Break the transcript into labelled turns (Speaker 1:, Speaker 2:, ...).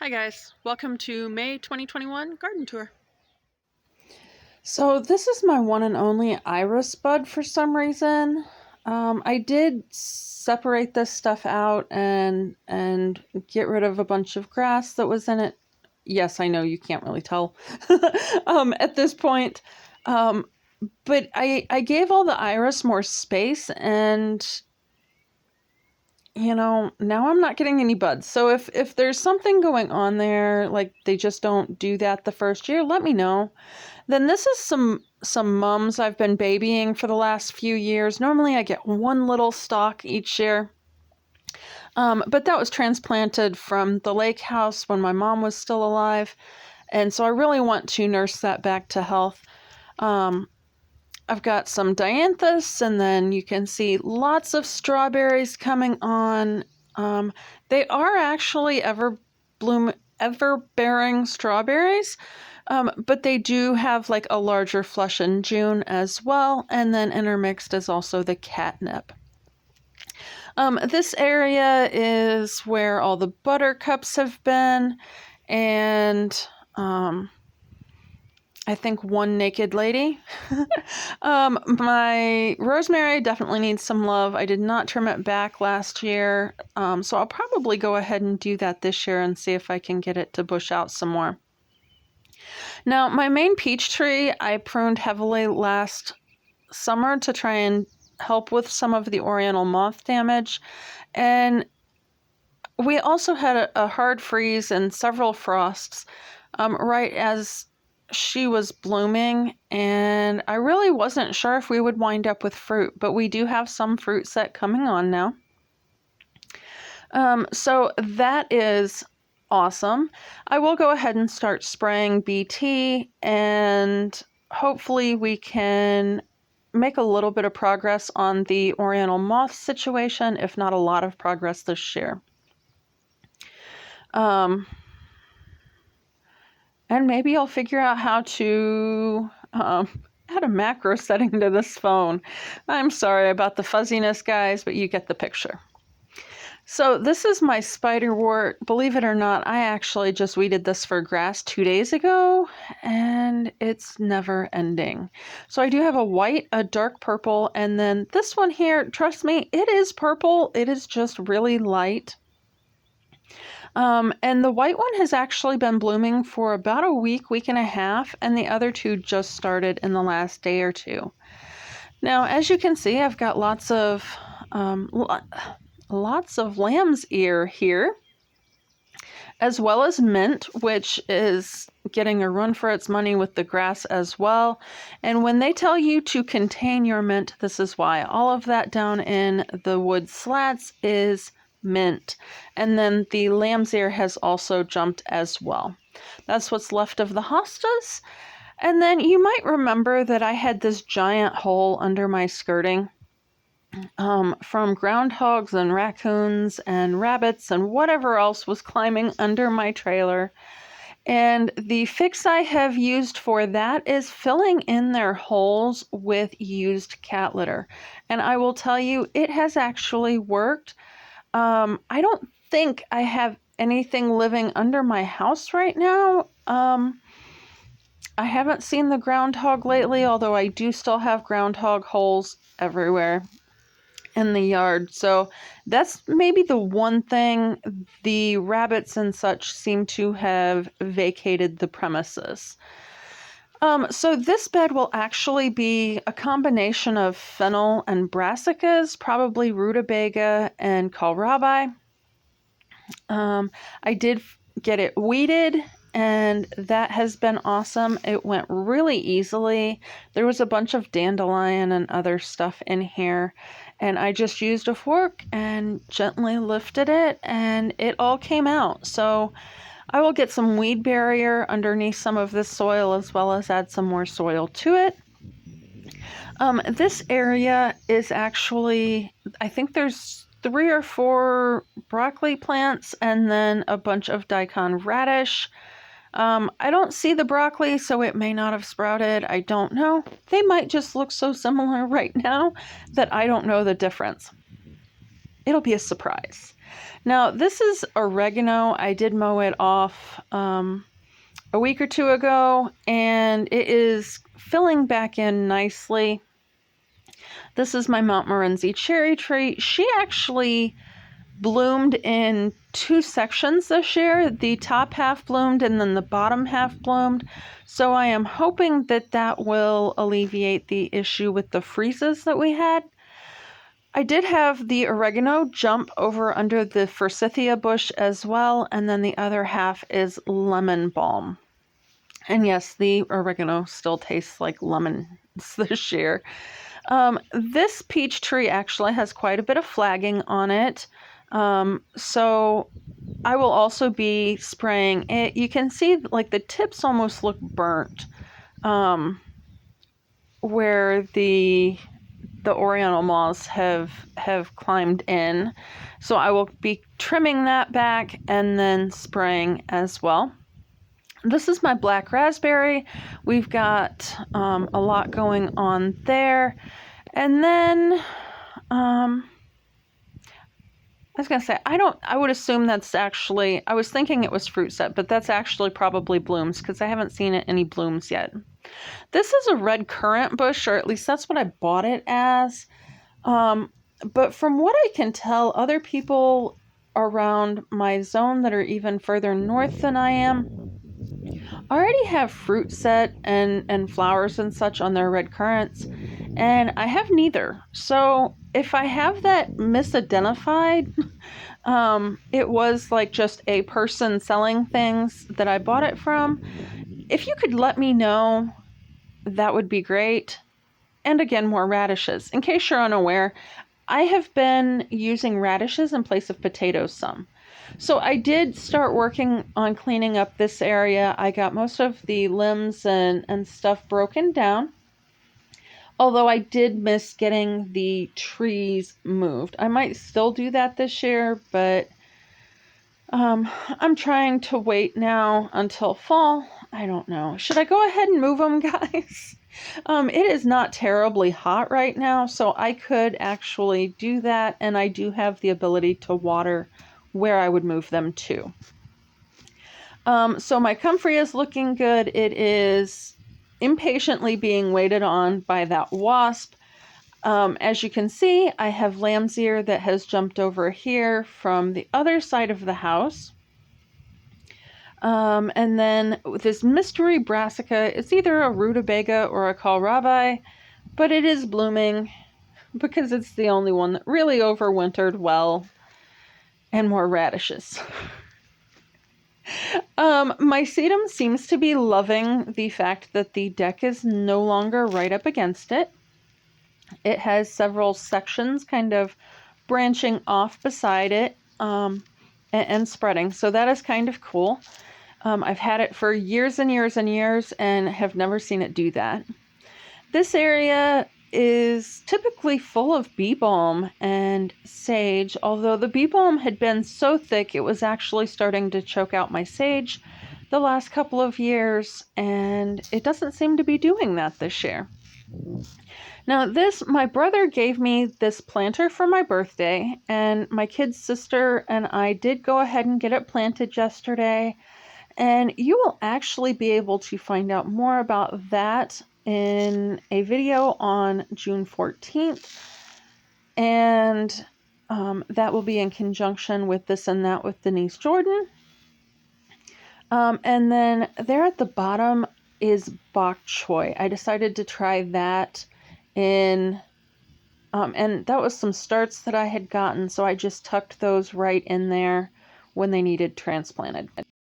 Speaker 1: Hi guys, welcome to May 2021 garden tour.
Speaker 2: So this is my one and only iris bud for some reason. I did separate this stuff out and get rid of a bunch of grass that was in it. Yes, I know you can't really tell at this point. But I gave all the iris more space and now I'm not getting any buds. So if there's something going on there, like they just don't do that the first year, let me know. Then this is some mums I've been babying for the last few years. Normally I get one little stalk each year. But that was transplanted from the lake house when my mom was still alive. And so I really want to nurse that back to health. I've got some dianthus, and then you can see lots of strawberries coming on. They are actually ever-bearing strawberries, but they do have like a larger flush in June as well, and then intermixed is also the catnip. This area is where all the buttercups have been, and I think one naked lady. My rosemary definitely needs some love. I did not trim it back last year, so I'll probably go ahead and do that this year and see if I can get it to bush out some more. Now, my main peach tree I pruned heavily last summer to try and help with some of the oriental moth damage, and we also had a hard freeze and several frosts right as she was blooming, and I really wasn't sure if we would wind up with fruit, but we do have some fruit set coming on now. So that is awesome. I will go ahead and start spraying BT, and hopefully we can make a little bit of progress on the oriental moth situation, if not a lot of progress this year. And maybe I'll figure out how to add a macro setting to this phone. I'm sorry about the fuzziness, guys, but you get the picture. So this is my spiderwort. Believe it or not, I actually just weeded this for grass 2 days ago, and it's never ending. So I do have a white, a dark purple, and then this one here, trust me, it is purple. It is just really light. And the white one has actually been blooming for about a week and a half, and the other two just started in the last day or two. Now, as you can see, I've got lots of lamb's ear here, as well as mint, which is getting a run for its money with the grass as well. And when they tell you to contain your mint, this is why. All of that down in the wood slats is mint, and then the lamb's ear has also jumped as well. That's what's left of the hostas. And then you might remember that I had this giant hole under my skirting from groundhogs and raccoons and rabbits and whatever else was climbing under my trailer. And the fix I have used for that is filling in their holes with used cat litter. And I will tell you, it has actually worked. I don't think I have anything living under my house right now. I haven't seen the groundhog lately, although I do still have groundhog holes everywhere in the yard. So that's maybe the one thing. The rabbits and such seem to have vacated the premises. So this bed will actually be a combination of fennel and brassicas, probably rutabaga and kohlrabi. I did get it weeded, and that has been awesome. It went really easily. There was a bunch of dandelion and other stuff in here, and I just used a fork and gently lifted it, and it all came out. So I will get some weed barrier underneath some of this soil, as well as add some more soil to it. This area is actually, I think there's 3 or 4 broccoli plants and then a bunch of daikon radish. I don't see the broccoli, so it may not have sprouted. I don't know. They might just look so similar right now that I don't know the difference. It'll be a surprise. Now, this is oregano. I did mow it off a week or two ago, and it is filling back in nicely. This is my Mount Marinzi cherry tree. She actually bloomed in two sections this year. The top half bloomed and then the bottom half bloomed. So I am hoping that that will alleviate the issue with the freezes that we had. I did have the oregano jump over under the forsythia bush as well, and then the other half is lemon balm. And yes, the oregano still tastes like lemon this year. This peach tree actually has quite a bit of flagging on it. So I will also be spraying it. You can see like the tips almost look burnt, where the oriental moths have climbed in. So I will be trimming that back and then spraying as well. This is my black raspberry. We've got a lot going on there. And then I was going to say, I would assume that's actually, I was thinking it was fruit set, but that's actually probably blooms because I haven't seen any blooms yet. This is a red currant bush, or at least that's what I bought it as. But from what I can tell, other people around my zone that are even further north than I am already have fruit set and flowers and such on their red currants, and I have neither. So if I have that misidentified, it was like just a person selling things that I bought it from. If you could let me know, that would be great. And again, more radishes. In case you're unaware, I have been using radishes in place of potatoes some. So I did start working on cleaning up this area. I got most of the limbs and stuff broken down. Although I did miss getting the trees moved. I might still do that this year, but I'm trying to wait now until fall. I don't know. Should I go ahead and move them, guys? It is not terribly hot right now, so I could actually do that, and I do have the ability to water where I would move them to. So my comfrey is looking good. It is impatiently being waited on by that wasp. As you can see, I have lamb's ear that has jumped over here from the other side of the house. And then this mystery brassica, it's either a rutabaga or a kohlrabi, but it is blooming because it's the only one that really overwintered well, and more radishes. My sedum seems to be loving the fact that the deck is no longer right up against it. It has several sections kind of branching off beside it and spreading, so that is kind of cool. I've had it for years and years and years and have never seen it do that. This area is typically full of bee balm and sage, although the bee balm had been so thick it was actually starting to choke out my sage the last couple of years, and it doesn't seem to be doing that this year. Now my brother gave me this planter for my birthday, and my kid's sister and I did go ahead and get it planted yesterday. And you will actually be able to find out more about that in a video on June 14th. And that will be in conjunction with This and That with Denise Jordan. And then there at the bottom is Bok Choy. I decided to try that in, and that was some starts that I had gotten. So I just tucked those right in there when they needed transplanted.